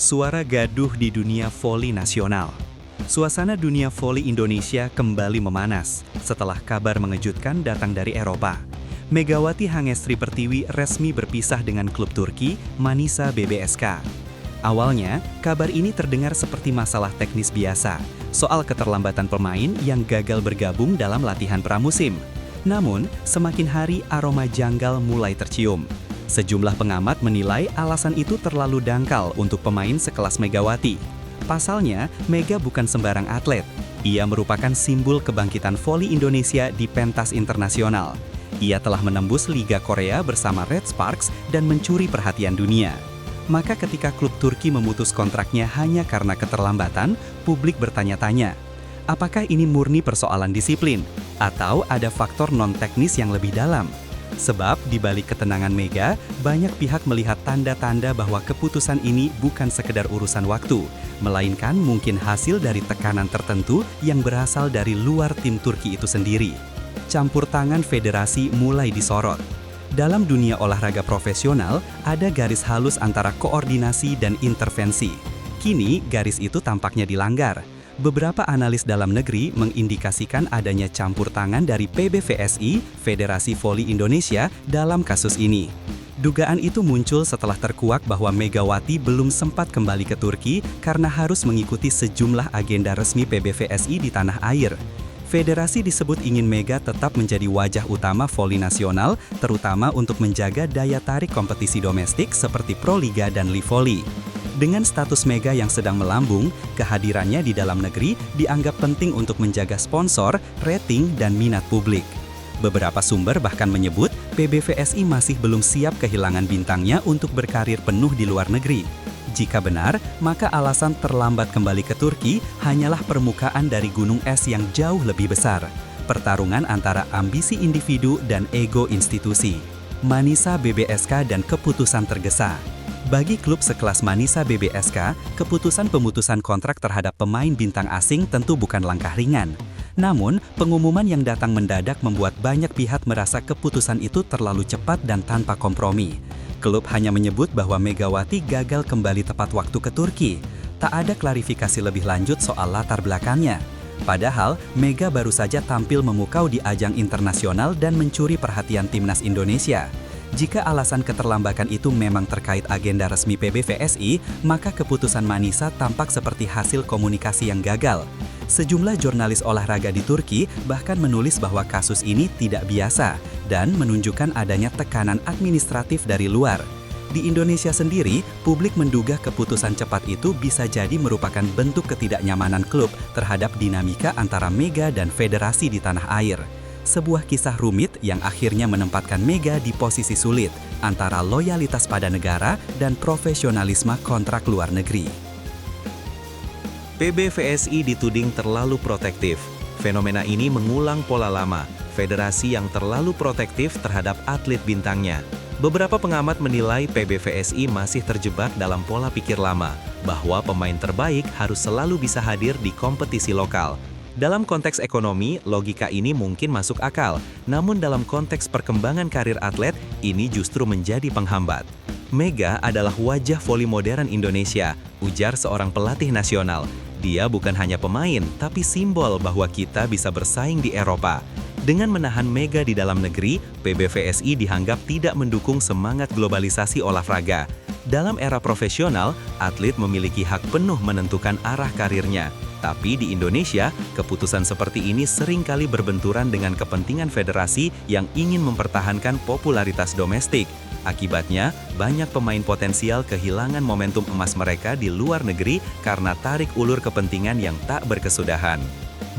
Suara gaduh di dunia voli nasional. Suasana dunia voli Indonesia kembali memanas setelah kabar mengejutkan datang dari Eropa. Megawati Hangestri Pertiwi resmi berpisah dengan klub Turki, Manisa BBSK. Awalnya, kabar ini terdengar seperti masalah teknis biasa, soal keterlambatan pemain yang gagal bergabung dalam latihan pramusim. Namun, semakin hari aroma janggal mulai tercium. Sejumlah pengamat menilai alasan itu terlalu dangkal untuk pemain sekelas Megawati. Pasalnya, Mega bukan sembarang atlet. Ia merupakan simbol kebangkitan voli Indonesia di pentas internasional. Ia telah menembus Liga Korea bersama Red Sparks dan mencuri perhatian dunia. Maka ketika klub Turki memutus kontraknya hanya karena keterlambatan, publik bertanya-tanya, apakah ini murni persoalan disiplin? Atau ada faktor non-teknis yang lebih dalam? Sebab di balik ketenangan Mega, banyak pihak melihat tanda-tanda bahwa keputusan ini bukan sekedar urusan waktu, melainkan mungkin hasil dari tekanan tertentu yang berasal dari luar tim Turki itu sendiri. Campur tangan federasi mulai disorot. Dalam dunia olahraga profesional, ada garis halus antara koordinasi dan intervensi. Kini, garis itu tampaknya dilanggar. Beberapa analis dalam negeri mengindikasikan adanya campur tangan dari PBVSI, Federasi Voli Indonesia, dalam kasus ini. Dugaan itu muncul setelah terkuak bahwa Megawati belum sempat kembali ke Turki karena harus mengikuti sejumlah agenda resmi PBVSI di tanah air. Federasi disebut ingin Mega tetap menjadi wajah utama voli nasional, terutama untuk menjaga daya tarik kompetisi domestik seperti Proliga dan Livoli. Dengan status Mega yang sedang melambung, kehadirannya di dalam negeri dianggap penting untuk menjaga sponsor, rating, dan minat publik. Beberapa sumber bahkan menyebut PBVSI masih belum siap kehilangan bintangnya untuk berkarir penuh di luar negeri. Jika benar, maka alasan terlambat kembali ke Turki hanyalah permukaan dari gunung es yang jauh lebih besar. Pertarungan antara ambisi individu dan ego institusi. Manisa BBSK dan keputusan tergesa. Bagi klub sekelas Manisa BBSK, keputusan pemutusan kontrak terhadap pemain bintang asing tentu bukan langkah ringan. Namun, pengumuman yang datang mendadak membuat banyak pihak merasa keputusan itu terlalu cepat dan tanpa kompromi. Klub hanya menyebut bahwa Megawati gagal kembali tepat waktu ke Turki. Tak ada klarifikasi lebih lanjut soal latar belakangnya. Padahal, Mega baru saja tampil memukau di ajang internasional dan mencuri perhatian timnas Indonesia. Jika alasan keterlambatan itu memang terkait agenda resmi PBVSI, maka keputusan Manisa tampak seperti hasil komunikasi yang gagal. Sejumlah jurnalis olahraga di Turki bahkan menulis bahwa kasus ini tidak biasa dan menunjukkan adanya tekanan administratif dari luar. Di Indonesia sendiri, publik menduga keputusan cepat itu bisa jadi merupakan bentuk ketidaknyamanan klub terhadap dinamika antara Mega dan federasi di tanah air. Sebuah kisah rumit yang akhirnya menempatkan Mega di posisi sulit antara loyalitas pada negara dan profesionalisme kontrak luar negeri. PBVSI dituding terlalu protektif. Fenomena ini mengulang pola lama, federasi yang terlalu protektif terhadap atlet bintangnya. Beberapa pengamat menilai PBVSI masih terjebak dalam pola pikir lama, bahwa pemain terbaik harus selalu bisa hadir di kompetisi lokal. Dalam konteks ekonomi, logika ini mungkin masuk akal, namun dalam konteks perkembangan karir atlet, ini justru menjadi penghambat. Mega adalah wajah voli modern Indonesia, ujar seorang pelatih nasional. Dia bukan hanya pemain, tapi simbol bahwa kita bisa bersaing di Eropa. Dengan menahan Mega di dalam negeri, PBVSI dianggap tidak mendukung semangat globalisasi olahraga. Dalam era profesional, atlet memiliki hak penuh menentukan arah karirnya. Tapi di Indonesia, keputusan seperti ini seringkali berbenturan dengan kepentingan federasi yang ingin mempertahankan popularitas domestik. Akibatnya, banyak pemain potensial kehilangan momentum emas mereka di luar negeri karena tarik ulur kepentingan yang tak berkesudahan.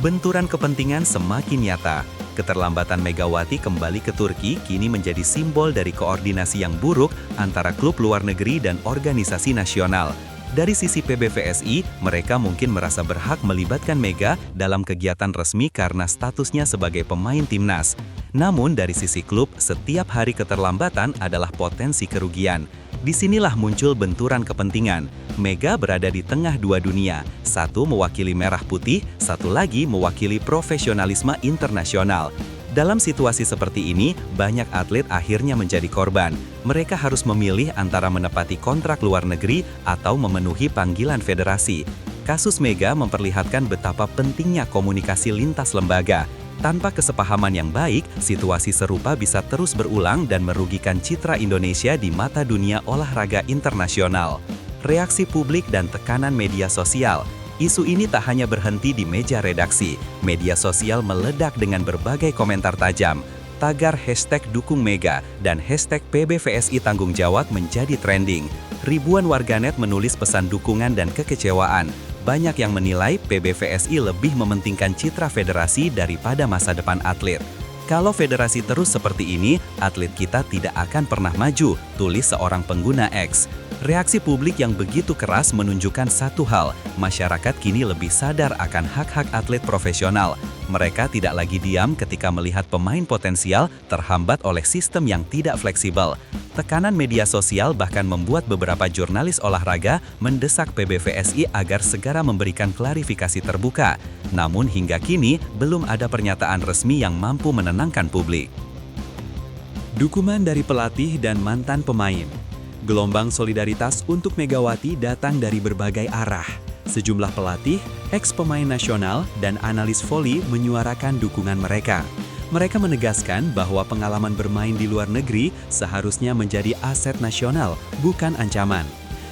Benturan kepentingan semakin nyata. Keterlambatan Megawati kembali ke Turki kini menjadi simbol dari koordinasi yang buruk antara klub luar negeri dan organisasi nasional. Dari sisi PBVSI, mereka mungkin merasa berhak melibatkan Mega dalam kegiatan resmi karena statusnya sebagai pemain timnas. Namun dari sisi klub, setiap hari keterlambatan adalah potensi kerugian. Disinilah muncul benturan kepentingan. Mega berada di tengah dua dunia, satu mewakili merah putih, satu lagi mewakili profesionalisme internasional. Dalam situasi seperti ini, banyak atlet akhirnya menjadi korban. Mereka harus memilih antara menepati kontrak luar negeri atau memenuhi panggilan federasi. Kasus Mega memperlihatkan betapa pentingnya komunikasi lintas lembaga. Tanpa kesepahaman yang baik, situasi serupa bisa terus berulang dan merugikan citra Indonesia di mata dunia olahraga internasional. Reaksi publik dan tekanan media sosial. Isu ini tak hanya berhenti di meja redaksi. Media sosial meledak dengan berbagai komentar tajam. Tagar hashtag dukung Mega dan hashtag PBVSI tanggung jawab menjadi trending. Ribuan warganet menulis pesan dukungan dan kekecewaan. Banyak yang menilai PBVSI lebih mementingkan citra federasi daripada masa depan atlet. Kalau federasi terus seperti ini, atlet kita tidak akan pernah maju, tulis seorang pengguna X. Reaksi publik yang begitu keras menunjukkan satu hal, masyarakat kini lebih sadar akan hak-hak atlet profesional. Mereka tidak lagi diam ketika melihat pemain potensial terhambat oleh sistem yang tidak fleksibel. Tekanan media sosial bahkan membuat beberapa jurnalis olahraga mendesak PBVSI agar segera memberikan klarifikasi terbuka. Namun hingga kini, belum ada pernyataan resmi yang mampu menenangkan publik. Dukungan dari pelatih dan mantan pemain. Gelombang solidaritas untuk Megawati datang dari berbagai arah. Sejumlah pelatih, ex-pemain nasional, dan analis voli menyuarakan dukungan mereka. Mereka menegaskan bahwa pengalaman bermain di luar negeri seharusnya menjadi aset nasional, bukan ancaman.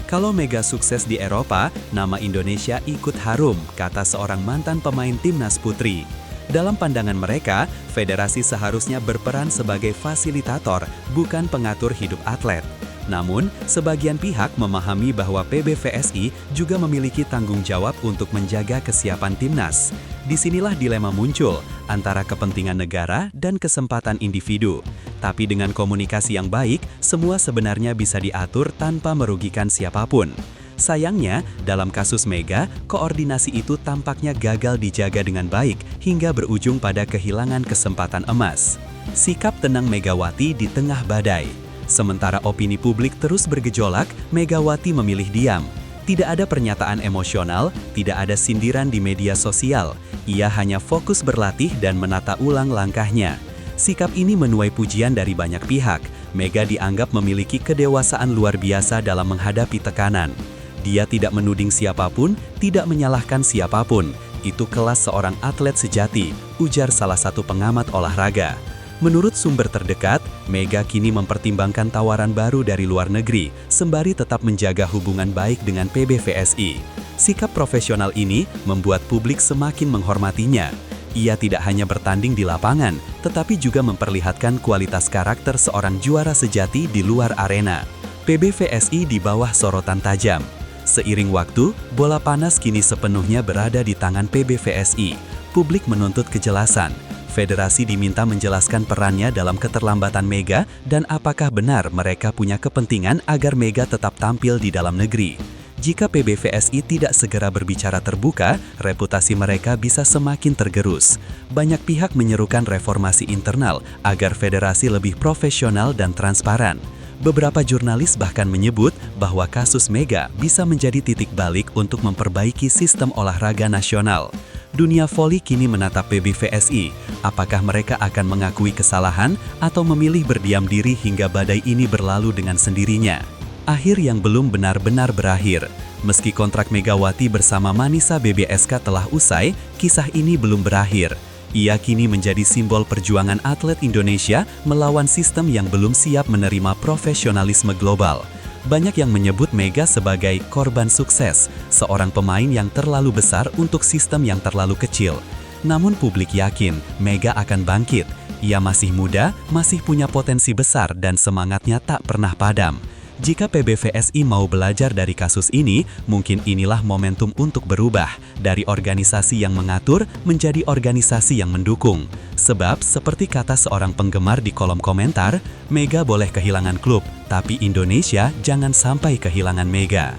Kalau Mega sukses di Eropa, nama Indonesia ikut harum, kata seorang mantan pemain timnas putri. Dalam pandangan mereka, federasi seharusnya berperan sebagai fasilitator, bukan pengatur hidup atlet. Namun, sebagian pihak memahami bahwa PBVSI juga memiliki tanggung jawab untuk menjaga kesiapan timnas. Disinilah dilema muncul antara kepentingan negara dan kesempatan individu. Tapi dengan komunikasi yang baik, semua sebenarnya bisa diatur tanpa merugikan siapapun. Sayangnya, dalam kasus Mega, koordinasi itu tampaknya gagal dijaga dengan baik hingga berujung pada kehilangan kesempatan emas. Sikap tenang Megawati di tengah badai. Sementara opini publik terus bergejolak, Megawati memilih diam. Tidak ada pernyataan emosional, tidak ada sindiran di media sosial. Ia hanya fokus berlatih dan menata ulang langkahnya. Sikap ini menuai pujian dari banyak pihak. Mega dianggap memiliki kedewasaan luar biasa dalam menghadapi tekanan. Dia tidak menuding siapapun, tidak menyalahkan siapapun. Itu kelas seorang atlet sejati, ujar salah satu pengamat olahraga. Menurut sumber terdekat, Mega kini mempertimbangkan tawaran baru dari luar negeri, sembari tetap menjaga hubungan baik dengan PBVSI. Sikap profesional ini membuat publik semakin menghormatinya. Ia tidak hanya bertanding di lapangan, tetapi juga memperlihatkan kualitas karakter seorang juara sejati di luar arena. PBVSI di bawah sorotan tajam. Seiring waktu, bola panas kini sepenuhnya berada di tangan PBVSI. Publik menuntut kejelasan. Federasi diminta menjelaskan perannya dalam keterlambatan Mega dan apakah benar mereka punya kepentingan agar Mega tetap tampil di dalam negeri. Jika PBVSI tidak segera berbicara terbuka, reputasi mereka bisa semakin tergerus. Banyak pihak menyerukan reformasi internal agar federasi lebih profesional dan transparan. Beberapa jurnalis bahkan menyebut bahwa kasus Mega bisa menjadi titik balik untuk memperbaiki sistem olahraga nasional. Dunia voli kini menatap PBVSI. Apakah mereka akan mengakui kesalahan atau memilih berdiam diri hingga badai ini berlalu dengan sendirinya? Akhir yang belum benar-benar berakhir. Meski kontrak Megawati bersama Manisa BBSK telah usai, kisah ini belum berakhir. Ia kini menjadi simbol perjuangan atlet Indonesia melawan sistem yang belum siap menerima profesionalisme global. Banyak yang menyebut Mega sebagai korban sukses, seorang pemain yang terlalu besar untuk sistem yang terlalu kecil. Namun publik yakin Mega akan bangkit. Ia masih muda, masih punya potensi besar dan semangatnya tak pernah padam. Jika PBVSI mau belajar dari kasus ini, mungkin inilah momentum untuk berubah dari organisasi yang mengatur menjadi organisasi yang mendukung. Sebab, seperti kata seorang penggemar di kolom komentar, Mega boleh kehilangan klub, tapi Indonesia jangan sampai kehilangan Mega.